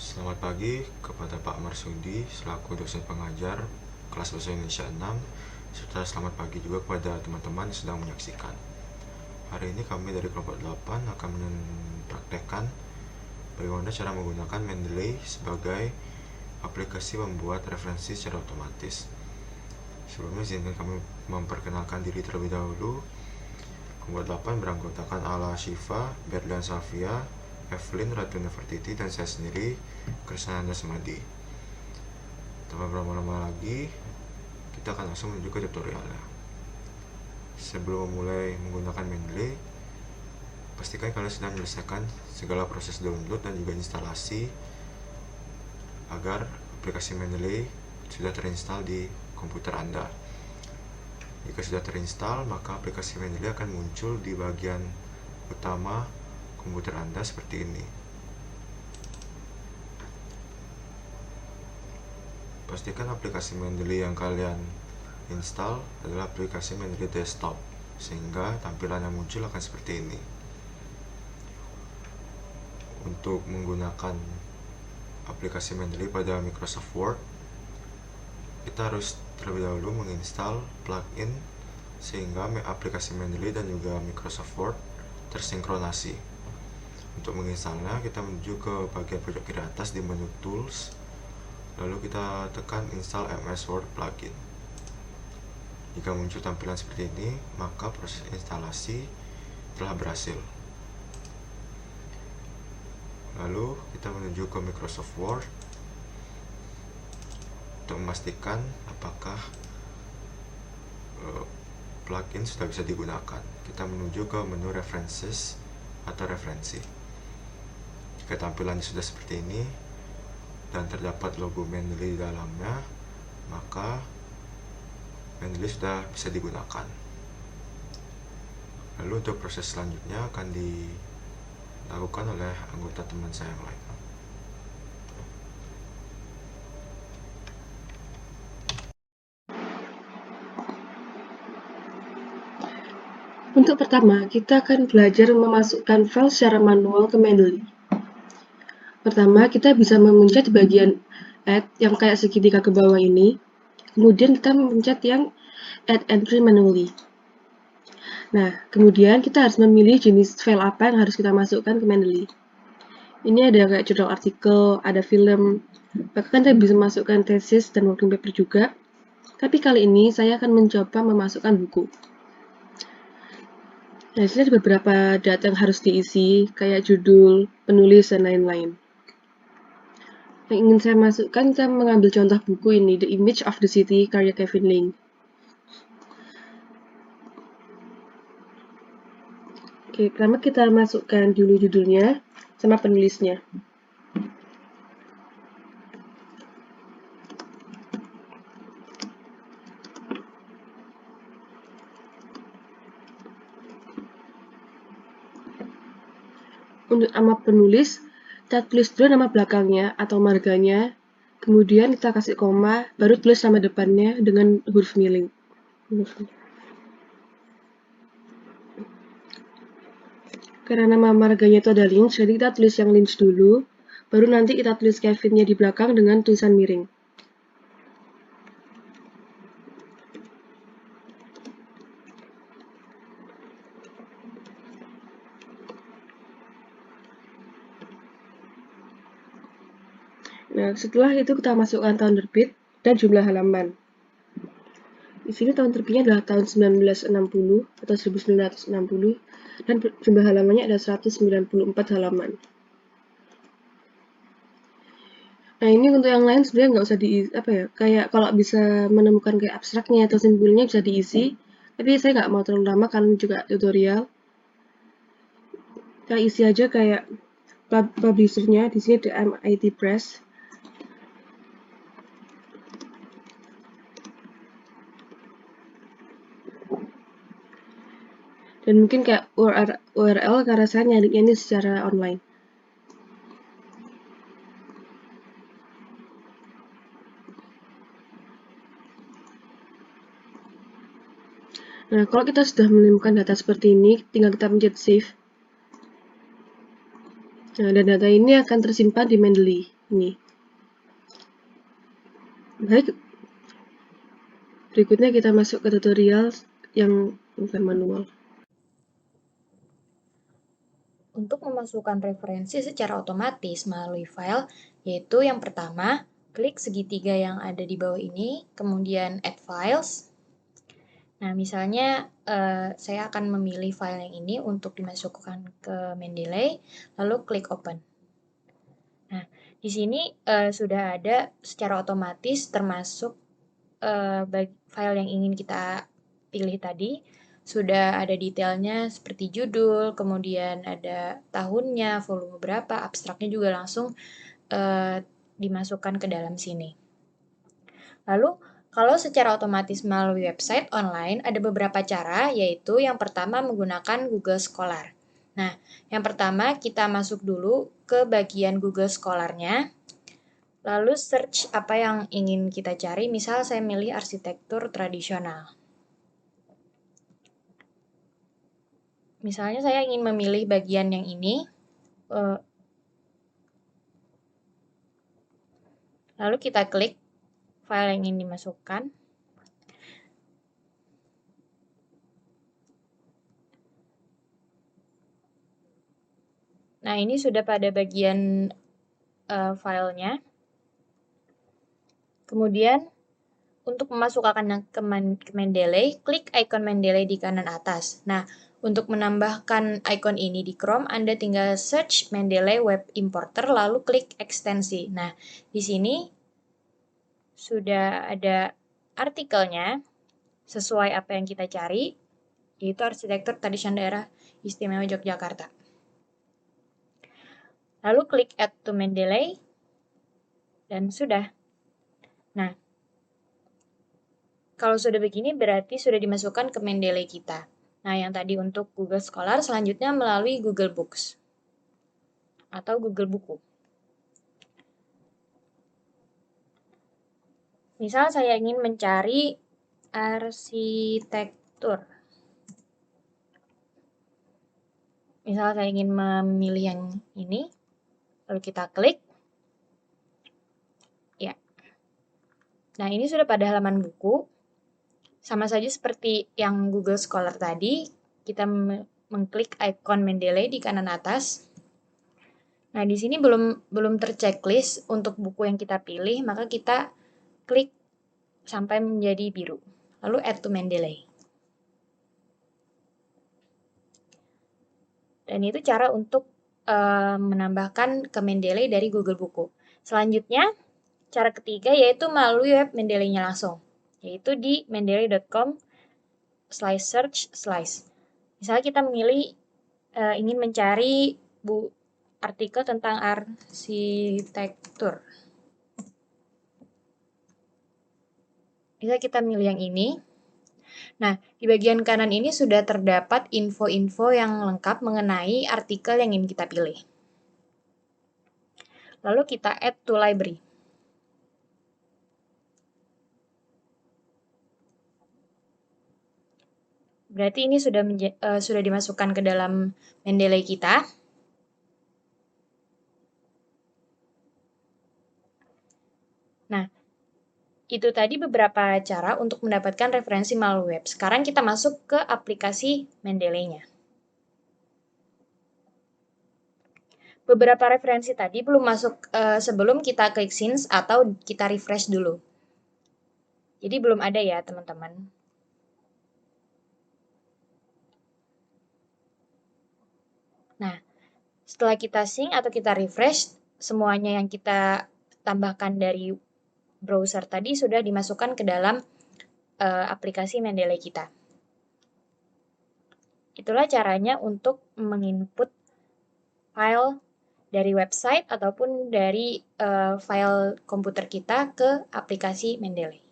Selamat pagi kepada Pak Marsudi selaku dosen pengajar kelas bahasa Indonesia 6, serta selamat pagi juga kepada teman-teman yang sedang menyaksikan. Hari ini kami dari kelompok 8 akan mempraktekkan bagaimana cara menggunakan Mendeley sebagai aplikasi membuat referensi secara otomatis. Sebelumnya izinkan kami memperkenalkan diri terlebih dahulu. Kelompok 8 beranggotakan Ala Shiva, Berlian Safia, Evelyn, Ratu Nefertiti, dan saya sendiri, Krisnanda Semadi. Tanpa berlama-lama lagi, kita akan langsung menuju ke tutorialnya. Sebelum memulai menggunakan Mendeley, pastikan kalian sudah menyelesaikan segala proses download dan juga instalasi agar aplikasi Mendeley sudah terinstall di komputer Anda. Jika sudah terinstall, maka aplikasi Mendeley akan muncul di bagian utama komputer Anda seperti ini. Pastikan aplikasi Mendeley yang kalian install adalah aplikasi Mendeley Desktop, sehingga tampilan yang muncul akan seperti ini. Untuk menggunakan aplikasi Mendeley pada Microsoft Word, kita harus terlebih dahulu menginstal plugin sehingga aplikasi Mendeley dan juga Microsoft Word tersinkronasi. Untuk menginstalnya, kita menuju ke bagian pojok kiri atas di menu Tools, lalu kita tekan Install MS Word Plugin. Jika muncul tampilan seperti ini, maka proses instalasi telah berhasil. Lalu kita menuju ke Microsoft Word untuk memastikan apakah plugin sudah bisa digunakan. Kita menuju ke menu References atau referensi. Jika tampilannya sudah seperti ini dan terdapat logo Mendeley di dalamnya, maka Mendeley sudah bisa digunakan. Lalu untuk proses selanjutnya akan dilakukan oleh anggota teman saya yang lain. Untuk pertama, kita akan belajar memasukkan file secara manual ke Mendeley. Pertama, kita bisa memencet bagian Add yang kayak segitiga ke bawah ini. Kemudian kita memencet yang Add Entry Manually. Nah, kemudian kita harus memilih jenis file apa yang harus kita masukkan ke Mendeley. Ini ada kayak judul artikel, ada film, bahkan kita bisa masukkan thesis dan working paper juga. Tapi kali ini saya akan mencoba memasukkan buku. Nah, di sini ada beberapa data yang harus diisi, kayak judul, penulis, dan lain-lain. Yang ingin saya masukkan, saya mengambil contoh buku ini, The Image of the City, karya Kevin Ling. Oke, pertama kita masukkan dulu judulnya sama penulisnya. Untuk nama penulis, kita tulis dulu nama belakangnya atau marganya, kemudian kita kasih koma, baru tulis nama depannya dengan huruf miring. Karena nama marganya itu ada Lynch, jadi kita tulis yang Lynch dulu, baru nanti kita tulis Kevinnya di belakang dengan tulisan miring. Nah, setelah itu kita masukkan tahun terbit dan jumlah halaman. Di sini tahun terbitnya adalah tahun 1960 atau 1960 dan jumlah halamannya ada 194 halaman. Nah, ini untuk yang lain sebenarnya nggak usah diisi, kayak kalau bisa menemukan kayak abstraknya atau simpulnya bisa diisi, tapi saya nggak mau terlalu lama karena juga tutorial. Kita isi aja kayak publishernya, di sini ada MIT Press. Dan mungkin kayak URL karena saya nyarinya ini secara online. Nah, kalau kita sudah menemukan data seperti ini, tinggal kita pencet save. Nah, dan data ini akan tersimpan di Mendeley. Ini. Baik, berikutnya kita masuk ke tutorial yang bukan manual. Untuk memasukkan referensi secara otomatis melalui file, yaitu yang pertama, klik segitiga yang ada di bawah ini, kemudian Add Files. Nah, misalnya saya akan memilih file yang ini untuk dimasukkan ke Mendeley, lalu klik Open. Nah, di sini sudah ada secara otomatis termasuk file yang ingin kita pilih tadi. Sudah ada detailnya seperti judul, kemudian ada tahunnya, volume berapa, abstraknya juga langsung dimasukkan ke dalam sini. Lalu, kalau secara otomatis melalui website online, ada beberapa cara, yaitu yang pertama menggunakan Google Scholar. Nah, yang pertama kita masuk dulu ke bagian Google Scholar-nya, lalu search apa yang ingin kita cari, misal saya milih arsitektur tradisional. Misalnya saya ingin memilih bagian yang ini, lalu kita klik file yang ingin dimasukkan. Nah, ini sudah pada bagian filenya. Kemudian, untuk memasukkan ke Mendeley, klik icon Mendeley di kanan atas. Nah, untuk menambahkan icon ini di Chrome, Anda tinggal search Mendeley Web Importer, lalu klik ekstensi. Nah, di sini sudah ada artikelnya sesuai apa yang kita cari, yaitu arsitektur tradisional daerah istimewa Yogyakarta. Lalu klik Add to Mendeley, dan sudah. Nah, kalau sudah begini berarti sudah dimasukkan ke Mendeley kita. Nah, yang tadi untuk Google Scholar, selanjutnya melalui Google Books atau Google Buku. Misal saya ingin mencari arsitektur. Misal saya ingin memilih yang ini, lalu kita klik. Ya. Nah, ini sudah pada halaman buku. Sama saja seperti yang Google Scholar tadi, kita mengklik icon Mendeley di kanan atas. Nah, di sini belum terchecklist untuk buku yang kita pilih, maka kita klik sampai menjadi biru. Lalu Add to Mendeley. Dan itu cara untuk menambahkan ke Mendeley dari Google Buku. Selanjutnya, cara ketiga yaitu melalui web Mendeley-nya langsung, yaitu di mendeley.com/search/. Misalnya kita memilih ingin mencari artikel tentang arsitektur. Bisa kita milih yang ini. Nah, di bagian kanan ini sudah terdapat info-info yang lengkap mengenai artikel yang ingin kita pilih. Lalu kita add to library. Berarti ini sudah dimasukkan ke dalam Mendeley kita. Nah, itu tadi beberapa cara untuk mendapatkan referensi melalui web. Sekarang kita masuk ke aplikasi Mendeley-nya. Beberapa referensi tadi belum masuk sebelum kita klik Scenes atau kita refresh dulu. Jadi belum ada ya, teman-teman. Nah, setelah kita sync atau kita refresh, semuanya yang kita tambahkan dari browser tadi sudah dimasukkan ke dalam aplikasi Mendeley kita. Itulah caranya untuk menginput file dari website ataupun dari file komputer kita ke aplikasi Mendeley.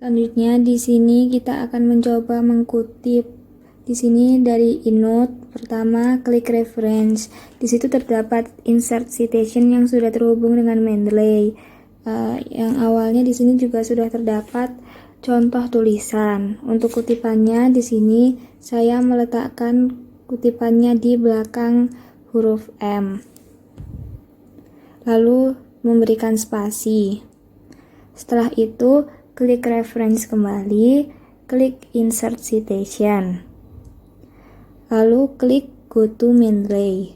Selanjutnya di sini kita akan mencoba mengkutip. Di sini dari eNote, pertama klik reference. Di situ terdapat insert citation yang sudah terhubung dengan Mendeley. Yang awalnya di sini juga sudah terdapat contoh tulisan. Untuk kutipannya di sini saya meletakkan kutipannya di belakang huruf M. Lalu memberikan spasi. Setelah itu, klik reference kembali, klik insert citation. Lalu klik go to Mendeley.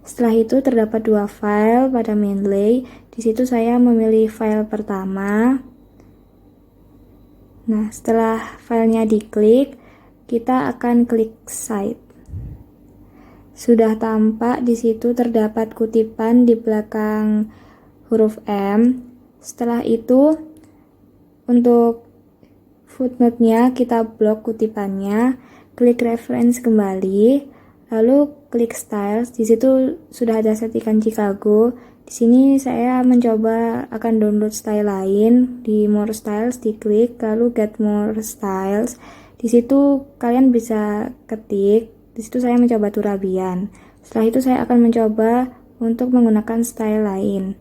Setelah itu terdapat dua file pada Mendeley. Di situ saya memilih file pertama. Nah, setelah filenya diklik, kita akan klik Cite. Sudah tampak di situ terdapat kutipan di belakang huruf M. Setelah itu, untuk footnote-nya kita blok kutipannya, klik reference kembali, lalu klik styles. Di situ sudah ada settingan Chicago. Di sini saya mencoba akan download style lain. Di more styles diklik, lalu get more styles. Di situ kalian bisa ketik. Di situ saya mencoba Turabian. Setelah itu saya akan mencoba untuk menggunakan style lain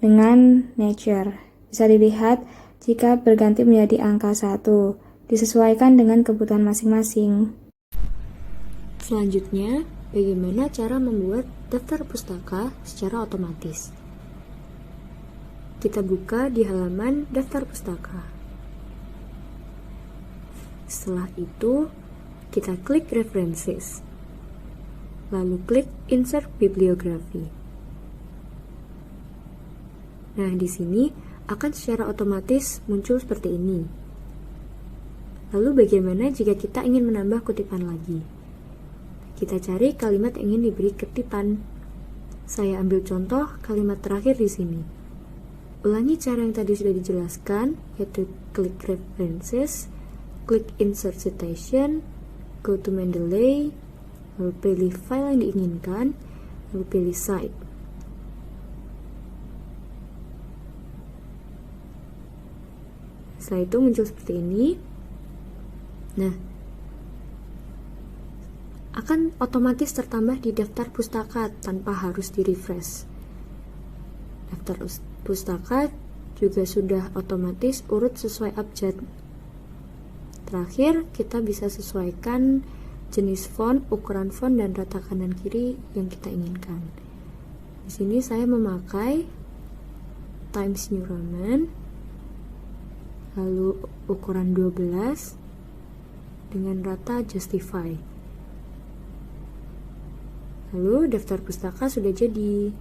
dengan nature. Bisa dilihat jika berganti menjadi angka 1. Disesuaikan dengan kebutuhan masing-masing. Selanjutnya, bagaimana cara membuat daftar pustaka secara otomatis? Kita buka di halaman daftar pustaka. Setelah itu, kita klik references. Lalu klik insert bibliography. Nah, di sini akan secara otomatis muncul seperti ini. Lalu bagaimana jika kita ingin menambah kutipan lagi? Kita cari kalimat yang ingin diberi kutipan. Saya ambil contoh kalimat terakhir di sini. Ulangi cara yang tadi sudah dijelaskan, yaitu klik references, klik insert citation, go to Mendeley, lalu pilih file yang diinginkan, lalu pilih cite. Setelah itu muncul seperti ini. Nah, akan otomatis tertambah di daftar pustaka tanpa harus di-refresh. Daftar pustaka juga sudah otomatis urut sesuai abjad. Terakhir, kita bisa sesuaikan jenis font, ukuran font, dan rata kanan kiri yang kita inginkan. Di sini saya memakai Times New Roman, lalu ukuran 12 dengan rata Justify. Lalu daftar pustaka sudah jadi.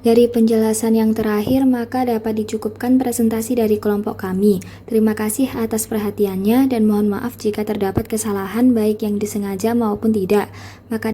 Dari penjelasan yang terakhir, maka dapat dicukupkan presentasi dari kelompok kami. Terima kasih atas perhatiannya dan mohon maaf jika terdapat kesalahan baik yang disengaja maupun tidak. Maka